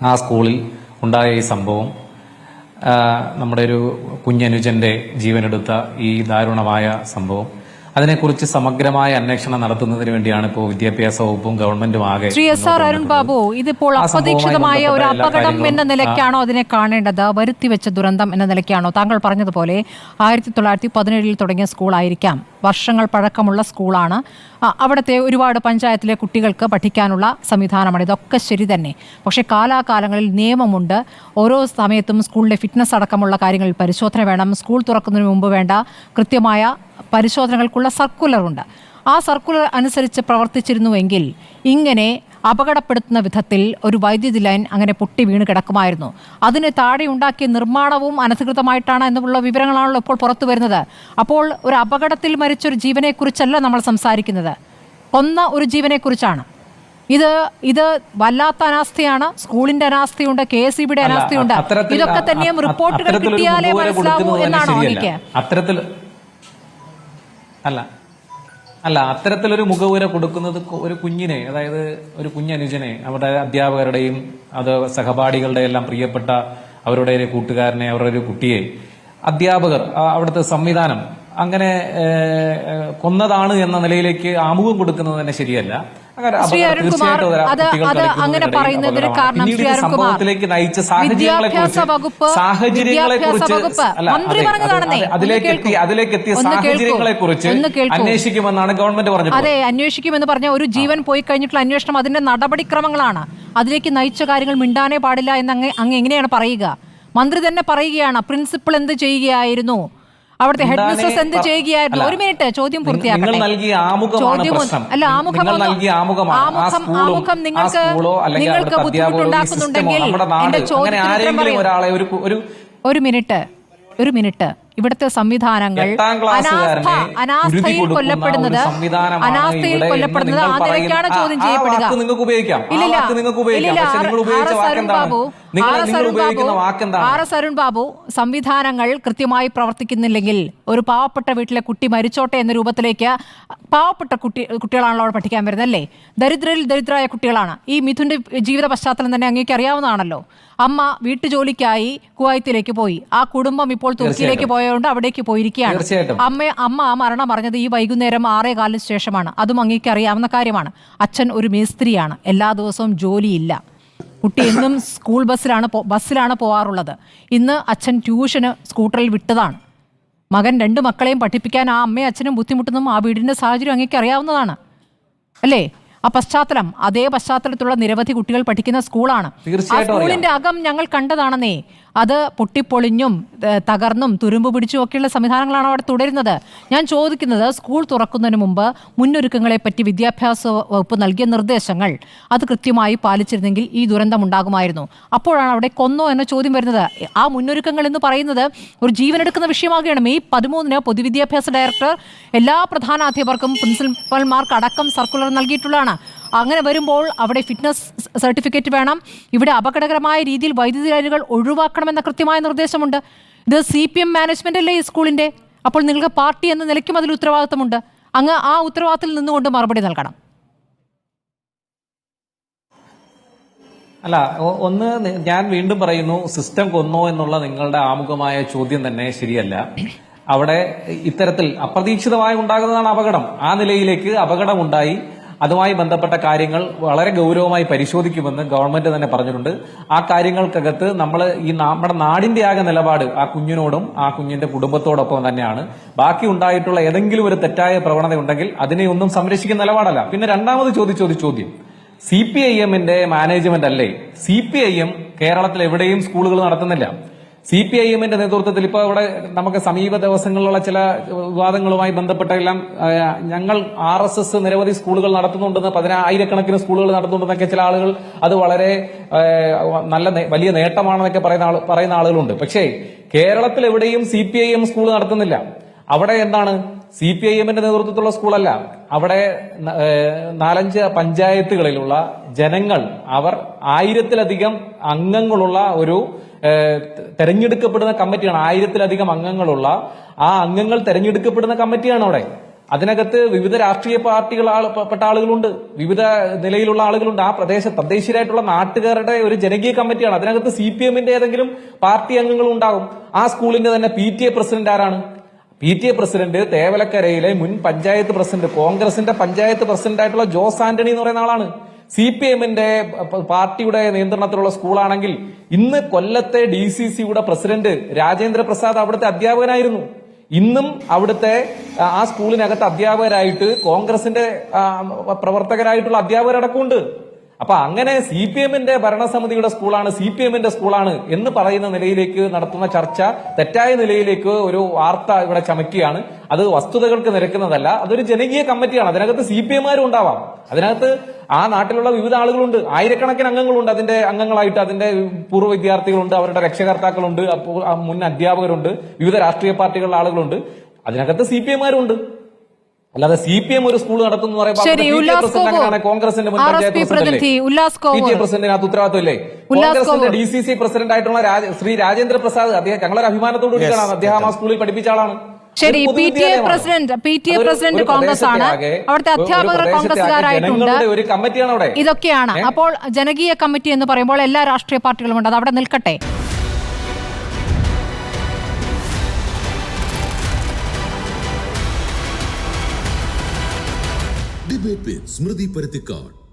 ആ സ്കൂളിൽ ഉണ്ടായ ഈ സംഭവം നമ്മുടെ ഒരു കുഞ്ഞനുജന്റെ ജീവനെടുത്ത ഈ ദാരുണമായ സംഭവം അതിനെക്കുറിച്ച് സമഗ്രമായ അന്വേഷണം നടത്തുന്നതിന് വേണ്ടിയാണ് ഇപ്പോൾ വിദ്യാഭ്യാസ വകുപ്പും ഗവൺമെന്റും ആകെ. ശ്രീ എസ് ആർ അരുൺ ബാബു, ഇതിപ്പോൾ അപ്രതീക്ഷിതമായ ഒരു അപകടം എന്ന നിലയ്ക്കാണോ അതിനെ കാണേണ്ടത്, വരുത്തിവെച്ച ദുരന്തം എന്ന നിലയ്ക്കാണോ? താങ്കൾ പറഞ്ഞതുപോലെ 1917 തുടങ്ങിയ സ്കൂളായിരിക്കാം, വർഷങ്ങൾ പഴക്കമുള്ള സ്കൂളാണ്, അവിടുത്തെ ഒരുപാട് പഞ്ചായത്തിലെ കുട്ടികൾക്ക് പഠിക്കാനുള്ള സംവിധാനമാണ്, ഇതൊക്കെ ശരി തന്നെ. പക്ഷേ കാലാകാലങ്ങളിൽ നിയമമുണ്ട്, ഓരോ സമയത്തും സ്കൂളിലെ ഫിറ്റ്നസ് അടക്കമുള്ള കാര്യങ്ങളിൽ പരിശോധന വേണം, സ്കൂൾ തുറക്കുന്നതിന് മുമ്പ് വേണ്ട കൃത്യമായ പരിശോധനകൾക്കുള്ള സർക്കുലറുണ്ട്. ആ സർക്കുലർ അനുസരിച്ച് പ്രവർത്തിച്ചിരുന്നുവെങ്കിൽ ഇങ്ങനെ അപകടപ്പെടുത്തുന്ന വിധത്തിൽ ഒരു വൈദ്യുതി ലൈൻ അങ്ങനെ പൊട്ടി വീണ് കിടക്കുമായിരുന്നു. അതിന് താഴെ ഉണ്ടാക്കിയ നിർമ്മാണവും അനധികൃതമായിട്ടാണ് എന്നുള്ള വിവരങ്ങളാണല്ലോ ഇപ്പോൾ പുറത്തു വരുന്നത്. അപ്പോൾ ഒരു അപകടത്തിൽ മരിച്ചൊരു ജീവനെക്കുറിച്ചല്ല നമ്മൾ സംസാരിക്കുന്നത്, കൊന്ന ഒരു ജീവനെക്കുറിച്ചാണ്. ഇത് വല്ലാത്ത അനാസ്ഥയാണ്. സ്കൂളിന്റെ അനാസ്ഥയുണ്ട്, KSEBയുടെ അനാസ്ഥയുണ്ട്. ഇതൊക്കെ തന്നെയും റിപ്പോർട്ടുകൾ കിട്ടിയാലേ മനസ്സിലാവൂ എന്നാണോ എനിക്ക്? അത്തരത്തിലൊരു മുഖവുര കൊടുക്കുന്നത് ഒരു കുഞ്ഞിനെ, അതായത് ഒരു കുഞ്ഞനുജനെ, അവിടെ അധ്യാപകരുടെയും അത് സഹപാഠികളുടെ എല്ലാം പ്രിയപ്പെട്ട അവരുടെ ഒരു കൂട്ടുകാരനെ, അവരുടെ ഒരു കുട്ടിയെ അധ്യാപകർ, അവിടുത്തെ സംവിധാനം അങ്ങനെ കൊന്നതാണ് എന്ന നിലയിലേക്ക് ആമുഖം കൊടുക്കുന്നത് തന്നെ ശരിയല്ല. അങ്ങനെ പറയുന്നതിന് കാരണം സംഭവത്തിലേക്ക് നയിച്ച അതിലേക്ക് എത്തിയ സാഹചര്യങ്ങളെ കുറിച്ച് അന്വേഷിക്കുമെന്നാണ് ഗവൺമെന്റ് പറഞ്ഞത്. അതെ, അന്വേഷിക്കുമെന്ന് പറഞ്ഞ ഒരു ജീവൻ പോയി കഴിഞ്ഞിട്ടുള്ള അന്വേഷണം അതിന്റെ നടപടിക്രമങ്ങളാണ്. അതിലേക്ക് നയിച്ച കാര്യങ്ങൾ മിണ്ടാനേ പാടില്ല എന്ന് അങ്ങ് എങ്ങനെയാണ് പറയുക? മന്ത്രി തന്നെ പറയുകയാണ്, പ്രിൻസിപ്പൽ എന്ത് ചെയ്യുകയായിരുന്നു, അവിടുത്തെ ഹെഡ് മിസ്ട്രസ് എന്ത് ചെയ്യുകയായിരുന്നു. ഒരു മിനിറ്റ്, ചോദ്യം പൂർത്തിയാക്കട്ടെ. ആമുഖം നിങ്ങൾക്ക് ബുദ്ധിമുട്ടുണ്ടാക്കുന്നുണ്ടെങ്കിൽ എന്റെ ചോദ്യത്തിന് ഒരു മിനിറ്റ് ഇവിടുത്തെ സംവിധാനങ്ങൾ അനാസ്ഥയിൽ കൊല്ലപ്പെടുന്നത് ആ നിലയ്ക്കാണ് ചോദ്യം ചെയ്യപ്പെടുക. അരുൺ ബാബു, സംവിധാനങ്ങൾ കൃത്യമായി പ്രവർത്തിക്കുന്നില്ലെങ്കിൽ ഒരു പാവപ്പെട്ട വീട്ടിലെ കുട്ടി മരിച്ചോട്ടെ എന്ന രൂപത്തിലേക്ക്, പാവപ്പെട്ട കുട്ടികളാണല്ലോ അവിടെ പഠിക്കാൻ വരുന്നത് അല്ലേ, ദരിദ്രരിൽ ദരിദ്രരായ കുട്ടികളാണ്. ഈ മിഥുന്റെ ജീവിത പശ്ചാത്തലം തന്നെ അങ്ങേക്ക് അറിയാവുന്നതാണല്ലോ. അമ്മ വീട്ടുജോലിക്കായി കുവൈത്തിലേക്ക് പോയി, ആ കുടുംബം ഇപ്പോൾ തുർക്കിയിലേക്ക് പോയതുകൊണ്ട് അവിടേക്ക് പോയിരിക്കുകയാണ്. അമ്മ മരണം അറിഞ്ഞത് ഈ വൈകുന്നേരം 6:15 ശേഷമാണ്. അതും അങ്ങേക്ക് അറിയാവുന്ന കാര്യമാണ്. അച്ഛൻ ഒരു മേസ്ത്രിയാണ്, എല്ലാ ദിവസവും ജോലിയില്ല. കുട്ടി എന്നും സ്കൂൾ ബസ്സിലാണ് പോവാറുള്ളത്. ഇന്ന് അച്ഛൻ ട്യൂഷന് സ്കൂട്ടറിൽ വിട്ടതാണ്. മകൻ 2 മക്കളെയും പഠിപ്പിക്കാൻ ആ അമ്മയും അച്ഛനും ബുദ്ധിമുട്ടുന്നതും ആ വീടിന്റെ സാഹചര്യം അങ്ങേക്ക് അറിയാവുന്നതാണ് അല്ലേ? ആ പശ്ചാത്തലം, അതേ പശ്ചാത്തലത്തിലുള്ള നിരവധി കുട്ടികൾ പഠിക്കുന്ന സ്കൂളാണ്. ആ സ്കൂളിന്റെ അകം ഞങ്ങൾ കണ്ടതാണെന്നേ. അത് പൊട്ടിപ്പൊളിഞ്ഞും തകർന്നും തുരുമ്പ് പിടിച്ചും ഒക്കെയുള്ള സംവിധാനങ്ങളാണ് അവിടെ തുടരുന്നത്. ഞാൻ ചോദിക്കുന്നത്, സ്കൂൾ തുറക്കുന്നതിന് മുമ്പ് മുന്നൊരുക്കങ്ങളെ പറ്റി വിദ്യാഭ്യാസ വകുപ്പ് നൽകിയ നിർദ്ദേശങ്ങൾ അത് കൃത്യമായി പാലിച്ചിരുന്നെങ്കിൽ ഈ ദുരന്തം ഉണ്ടാകുമായിരുന്നു. അപ്പോഴാണ് അവിടെ കൊന്നോ എന്ന ചോദ്യം വരുന്നത്. ആ മുന്നൊരുക്കങ്ങൾ എന്ന് പറയുന്നത് ഒരു ജീവനെടുക്കുന്ന വിഷയമാകുകയാണ്. മെയ് 13 പൊതുവിദ്യാഭ്യാസ ഡയറക്ടർ എല്ലാ പ്രധാനാധ്യാപകർക്കും പ്രിൻസിപ്പൽമാർക്ക് അടക്കം സർക്കുലർ നൽകിയിട്ടുള്ളതാണ്. അങ്ങനെ വരുമ്പോൾ അവിടെ ഫിറ്റ്നസ് സർട്ടിഫിക്കറ്റ് വേണം, ഇവിടെ അപകടകരമായ രീതിയിൽ വൈദ്യുതി ലൈനുകൾ ഒഴിവാക്കണമെന്ന കൃത്യമായ നിർദ്ദേശമുണ്ട്. ഇത് CPM മാനേജ്മെന്റ് അല്ലേ ഈ സ്കൂളിന്റെ? അപ്പോൾ നിങ്ങൾക്ക് പാർട്ടി എന്ന നിലയ്ക്കും അതിൽ ഉത്തരവാദിത്തമുണ്ട്. അങ്ങ് ആ ഉത്തരവാദിത്തത്തിൽ നിന്നുകൊണ്ട് മറുപടി നൽകണം. ഒന്ന് ഞാൻ വീണ്ടും പറയുന്നു, സിസ്റ്റം കൊന്നോ എന്നുള്ള നിങ്ങളുടെ ആമുഖമായ ചോദ്യം തന്നെ ശരിയല്ല. അവിടെ ഇത്തരത്തിൽ അപ്രതീക്ഷിതമായി ഉണ്ടാകുന്നതാണ് അപകടം. ആ നിലയിലേക്ക് അപകടമുണ്ടായി, അതുമായി ബന്ധപ്പെട്ട കാര്യങ്ങൾ വളരെ ഗൗരവമായി പരിശോധിക്കുമെന്ന് ഗവൺമെന്റ് തന്നെ പറഞ്ഞിട്ടുണ്ട്. ആ കാര്യങ്ങൾക്കകത്ത് നമ്മുടെ നാടിന്റെ ആകെ നിലപാട് ആ കുഞ്ഞിനോടും ആ കുഞ്ഞിന്റെ കുടുംബത്തോടൊപ്പം തന്നെയാണ്. ബാക്കി ഉണ്ടായിട്ടുള്ള ഏതെങ്കിലും ഒരു തെറ്റായ പ്രവണത ഉണ്ടെങ്കിൽ അതിനെ ഒന്നും സംരക്ഷിക്കുന്ന നിലപാടല്ല. പിന്നെ രണ്ടാമത് ചോദിച്ചൊരു ചോദ്യം, CPIMന്റെ മാനേജ്മെന്റ് അല്ലേ? CPIM കേരളത്തിൽ എവിടെയും സ്കൂളുകൾ നടത്തുന്നില്ല. CPIMന്റെ നേതൃത്വത്തിൽ ഇപ്പൊ ഇവിടെ നമുക്ക് സമീപ ദിവസങ്ങളിലുള്ള ചില വിവാദങ്ങളുമായി ബന്ധപ്പെട്ടെല്ലാം ഞങ്ങൾ RSS നിരവധി സ്കൂളുകൾ നടത്തുന്നുണ്ടെന്ന്, 10,000-കണക്കിന് സ്കൂളുകൾ നടത്തുന്നുണ്ടെന്നൊക്കെ ചില ആളുകൾ അത് വളരെ വലിയ നേട്ടമാണെന്നൊക്കെ പറയുന്ന ആളുകളുണ്ട്. പക്ഷേ കേരളത്തിൽ എവിടെയും CPIM സ്കൂൾ നടത്തുന്നില്ല. അവിടെ എന്താണ്? CPIMന്റെ നേതൃത്വത്തിലുള്ള സ്കൂളല്ല. അവിടെ 4-5 പഞ്ചായത്തുകളിലുള്ള ജനങ്ങൾ, അവർ 1000-ലധികം അംഗങ്ങളുള്ള ഒരു തെരഞ്ഞെടുക്കപ്പെടുന്ന കമ്മിറ്റിയാണ്. 1000-ലധികം അംഗങ്ങളുള്ള ആ അംഗങ്ങൾ തെരഞ്ഞെടുക്കപ്പെടുന്ന കമ്മിറ്റിയാണ് അവിടെ. അതിനകത്ത് വിവിധ രാഷ്ട്രീയ പാർട്ടികൾ പെട്ട ആളുകളുണ്ട്, വിവിധ നിലയിലുള്ള ആളുകളുണ്ട്. ആ പ്രദേശ തദ്ദേശീയരായിട്ടുള്ള നാട്ടുകാരുടെ ഒരു ജനകീയ കമ്മിറ്റിയാണ്. അതിനകത്ത് CPM-ന്റെ ഏതെങ്കിലും പാർട്ടി അംഗങ്ങൾ ഉണ്ടാകും. ആ സ്കൂളിന്റെ തന്നെ PTA പ്രസിഡന്റ് ആരാണ്? PTA പ്രസിഡന്റ് തേവലക്കരയിലെ മുൻ പഞ്ചായത്ത് പ്രസിഡന്റ്, കോൺഗ്രസിന്റെ പഞ്ചായത്ത് പ്രസിഡന്റ് ആയിട്ടുള്ള ജോസ് ആന്റണി എന്ന് പറയുന്ന ആളാണ്. CPM-ന്റെ പാർട്ടിയുടെ നിയന്ത്രണത്തിലുള്ള സ്കൂളാണെങ്കിൽ ഇന്ന് കൊല്ലത്തെ DCC-യുടെ പ്രസിഡന്റ് രാജേന്ദ്ര പ്രസാദ് അവിടുത്തെ അധ്യാപകനായിരുന്നു. ഇന്നും അവിടുത്തെ ആ സ്കൂളിനകത്ത് അധ്യാപകരായിട്ട് കോൺഗ്രസിന്റെ പ്രവർത്തകരായിട്ടുള്ള അധ്യാപകരടക്കമുണ്ട്. അപ്പൊ അങ്ങനെ CPM-ന്റെ ഭരണസമിതിയുടെ സ്കൂളാണ്, CPM-ന്റെ സ്കൂളാണ് എന്ന് പറയുന്ന നിലയിലേക്ക് നടത്തുന്ന ചർച്ച തെറ്റായ നിലയിലേക്ക് ഒരു വാർത്ത ഇവിടെ ചമയ്ക്കുകയാണ്. അത് വസ്തുതകൾക്ക് നിരക്കുന്നതല്ല. അതൊരു ജനകീയ കമ്മിറ്റിയാണ്. അതിനകത്ത് CPM-മാരും ഉണ്ടാവാം. അതിനകത്ത് ആ നാട്ടിലുള്ള വിവിധ ആളുകളുണ്ട്, ആയിരക്കണക്കിന് അംഗങ്ങളുണ്ട്. അതിന്റെ അംഗങ്ങളായിട്ട് അതിന്റെ പൂർവ്വ വിദ്യാർത്ഥികളുണ്ട്, അവരുടെ രക്ഷകർത്താക്കളുണ്ട്, മുൻ അധ്യാപകരുണ്ട്, വിവിധ രാഷ്ട്രീയ പാർട്ടികളുടെ ആളുകളുണ്ട്. അതിനകത്ത് CPM-മാരും ഉണ്ട്. അല്ലാതെ CPM ഒരു സ്കൂൾ നടത്തുന്നു പറയുമ്പോൾ കോൺഗ്രസിന്റെ മുൻ പഞ്ചായത്ത് പ്രസിഡന്റിനകത്ത് ഉത്തരവാദിത്തമില്ലേ? കോൺഗ്രസിന്റെ DCC പ്രസിഡന്റ് ആയിട്ടുള്ള ശ്രീ രാജേന്ദ്ര പ്രസാദ്, അദ്ദേഹം ഞങ്ങളൊരു അഭിമാനത്തോടു കൂടിയാണ് അദ്ദേഹം ആ സ്കൂളിൽ പഠിപ്പിച്ച ആളാണ്. ശരി, PTA പ്രസിഡന്റ് കോൺഗ്രസ് ആണ്, അവിടുത്തെ അധ്യാപകർ കോൺഗ്രസ്സുകാരായിട്ടുണ്ട്, ഒരു കമ്മിറ്റിയാണ് അവിടെ. ഇതൊക്കെയാണ്. അപ്പോൾ ജനകീയ കമ്മിറ്റി എന്ന് പറയുമ്പോൾ എല്ലാ രാഷ്ട്രീയ പാർട്ടികളും ഉണ്ട്, അത് അവിടെ നിൽക്കട്ടെ. Debate with Smriti Parathikkad.